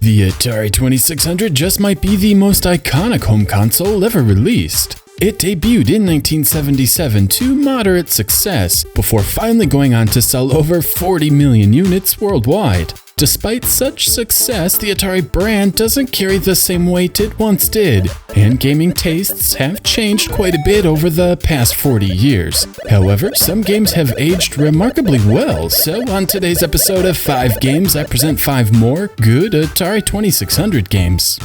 The Atari 2600 just might be the most iconic home console ever released. It debuted in 1977 to moderate success, before finally going on to sell over 40 million units worldwide. Despite such success, the Atari brand doesn't carry the same weight it once did, and gaming tastes have changed quite a bit over the past 40 years. However, some games have aged remarkably well, so on today's episode of 5 Games, I present 5 more good Atari 2600 games.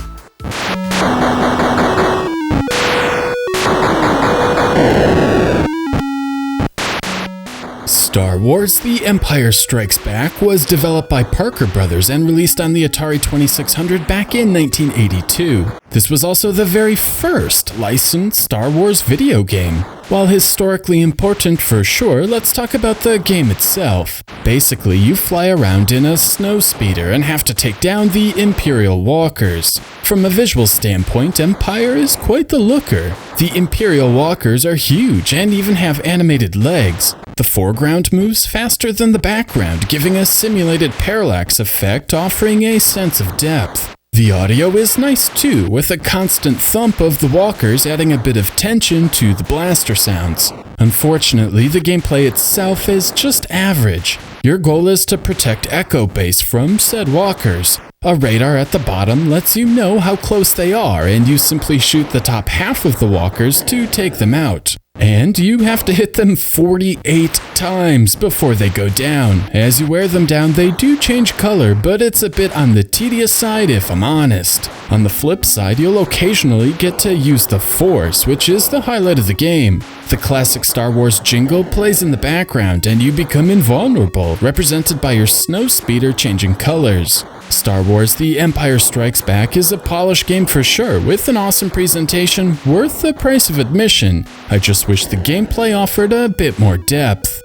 Star Wars: The Empire Strikes Back was developed by Parker Brothers and released on the Atari 2600 back in 1982. This was also the very first licensed Star Wars video game. While historically important for sure, let's talk about the game itself. Basically, you fly around in a snowspeeder and have to take down the Imperial Walkers. From a visual standpoint, Empire is quite the looker. The Imperial Walkers are huge and even have animated legs. The foreground moves faster than the background, giving a simulated parallax effect, offering a sense of depth. The audio is nice too, with a constant thump of the walkers adding a bit of tension to the blaster sounds. Unfortunately, the gameplay itself is just average. Your goal is to protect Echo Base from said walkers. A radar at the bottom lets you know how close they are, and you simply shoot the top half of the walkers to take them out. And you have to hit them 48 times before they go down. As you wear them down, they do change color, but it's a bit on the tedious side if I'm honest. On the flip side, you'll occasionally get to use the Force, which is the highlight of the game. The classic Star Wars jingle plays in the background, and you become invulnerable, represented by your snowspeeder changing colors. Star Wars: The Empire Strikes Back is a polished game for sure, with an awesome presentation worth the price of admission. I just wish the gameplay offered a bit more depth.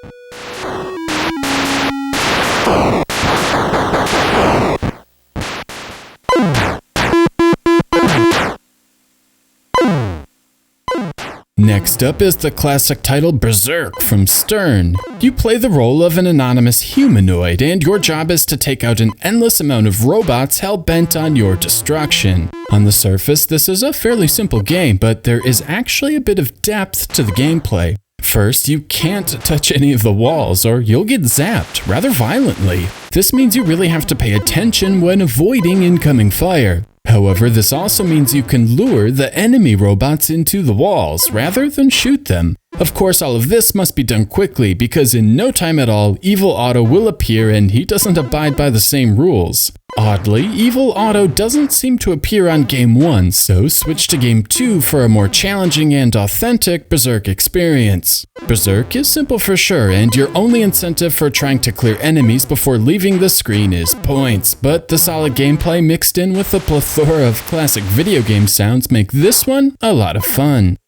Next up is the classic title Berzerk from Stern. You play the role of an anonymous humanoid, and your job is to take out an endless amount of robots hell-bent on your destruction. On the surface, this is a fairly simple game, but there is actually a bit of depth to the gameplay. First, you can't touch any of the walls, or you'll get zapped rather violently. This means you really have to pay attention when avoiding incoming fire. However, this also means you can lure the enemy robots into the walls rather than shoot them. Of course, all of this must be done quickly, because in no time at all, Evil Otto will appear and he doesn't abide by the same rules. Oddly, Evil Otto doesn't seem to appear on Game 1, so switch to Game 2 for a more challenging and authentic Berzerk experience. Berzerk is simple for sure, and your only incentive for trying to clear enemies before leaving the screen is points, but the solid gameplay mixed in with a plethora of classic video game sounds make this one a lot of fun.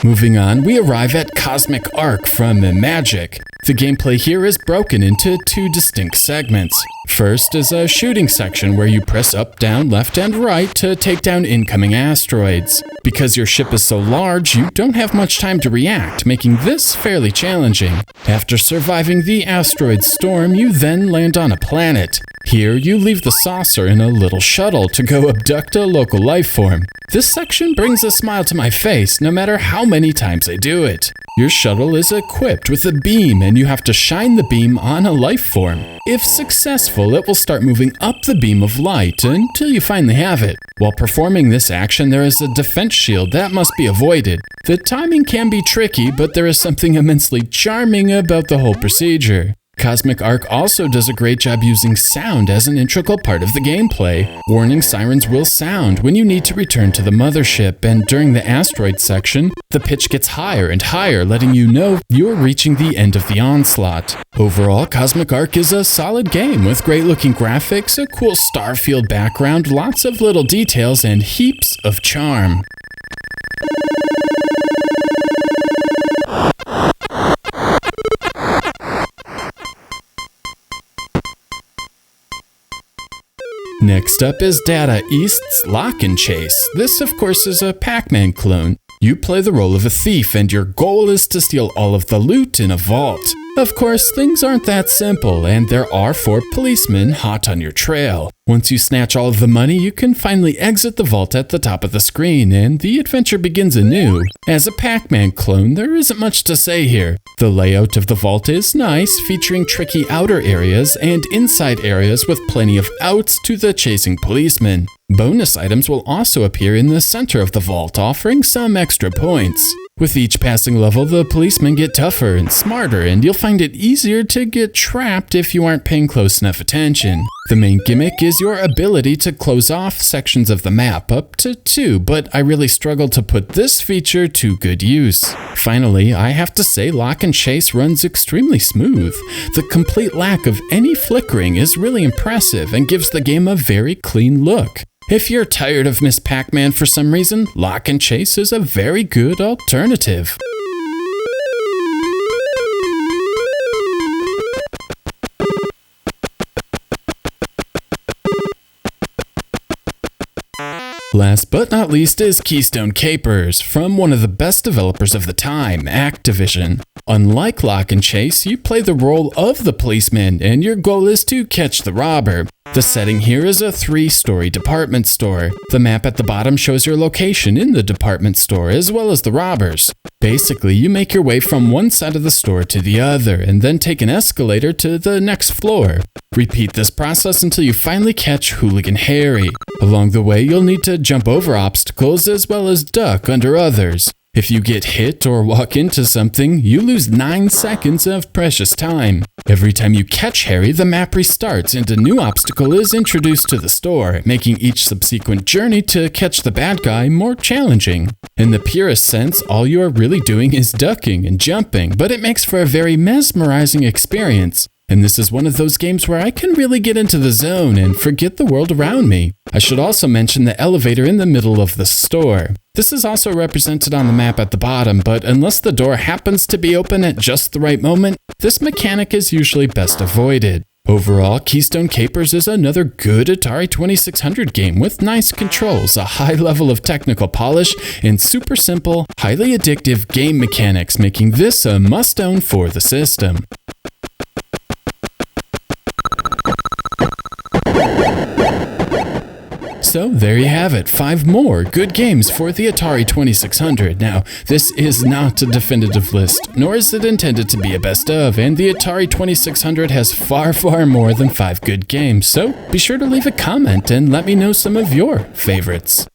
Moving on, we arrive at Cosmic Arc from Imagic. The gameplay here is broken into 2 distinct segments. First is a shooting section where you press up, down, left, and right to take down incoming asteroids. Because your ship is so large, you don't have much time to react, making this fairly challenging. After surviving the asteroid storm, you then land on a planet. Here, you leave the saucer in a little shuttle to go abduct a local life form. This section brings a smile to my face, no matter how many times I do it. Your shuttle is equipped with a beam, and you have to shine the beam on a life form. If successful, it will start moving up the beam of light until you finally have it. While performing this action, there is a defense shield that must be avoided. The timing can be tricky, but there is something immensely charming about the whole procedure. Cosmic Arc also does a great job using sound as an integral part of the gameplay. Warning sirens will sound when you need to return to the mothership, and during the asteroid section, the pitch gets higher and higher, letting you know you're reaching the end of the onslaught. Overall, Cosmic Arc is a solid game with great-looking graphics, a cool starfield background, lots of little details, and heaps of charm. Next up is Data East's Lock and Chase. This, of course, is a Pac-Man clone. You play the role of a thief, and your goal is to steal all of the loot in a vault. Of course, things aren't that simple, and there are 4 policemen hot on your trail. Once you snatch all of the money, you can finally exit the vault at the top of the screen, and the adventure begins anew. As a Pac-Man clone, there isn't much to say here. The layout of the vault is nice, featuring tricky outer areas and inside areas with plenty of outs to the chasing policemen. Bonus items will also appear in the center of the vault, offering some extra points. With each passing level, the policemen get tougher and smarter, and you'll find it easier to get trapped if you aren't paying close enough attention. The main gimmick is your ability to close off sections of the map, up to 2, but I really struggled to put this feature to good use. Finally, I have to say Lock and Chase runs extremely smooth. The complete lack of any flickering is really impressive and gives the game a very clean look. If you're tired of Miss Pac-Man for some reason, Lock and Chase is a very good alternative. Last but not least is Keystone Kapers, from one of the best developers of the time, Activision. Unlike Lock and Chase, you play the role of the policeman, and your goal is to catch the robber. The setting here is a 3-story department store. The map at the bottom shows your location in the department store, as well as the robbers. Basically, you make your way from one side of the store to the other, and then take an escalator to the next floor. Repeat this process until you finally catch Hooligan Harry. Along the way, you'll need to jump over obstacles as well as duck under others. If you get hit or walk into something, you lose 9 seconds of precious time. Every time you catch Harry, the map restarts and a new obstacle is introduced to the store, making each subsequent journey to catch the bad guy more challenging. In the purest sense, all you are really doing is ducking and jumping, but it makes for a very mesmerizing experience. And this is one of those games where I can really get into the zone and forget the world around me. I should also mention the elevator in the middle of the store. This is also represented on the map at the bottom, but unless the door happens to be open at just the right moment, this mechanic is usually best avoided. Overall, Keystone Kapers is another good Atari 2600 game with nice controls, a high level of technical polish, and super simple, highly addictive game mechanics, making this a must-own for the system. So there you have it, 5 more good games for the Atari 2600. Now, this is not a definitive list, nor is it intended to be a best of, and the Atari 2600 has far more than 5 good games, so be sure to leave a comment and let me know some of your favorites.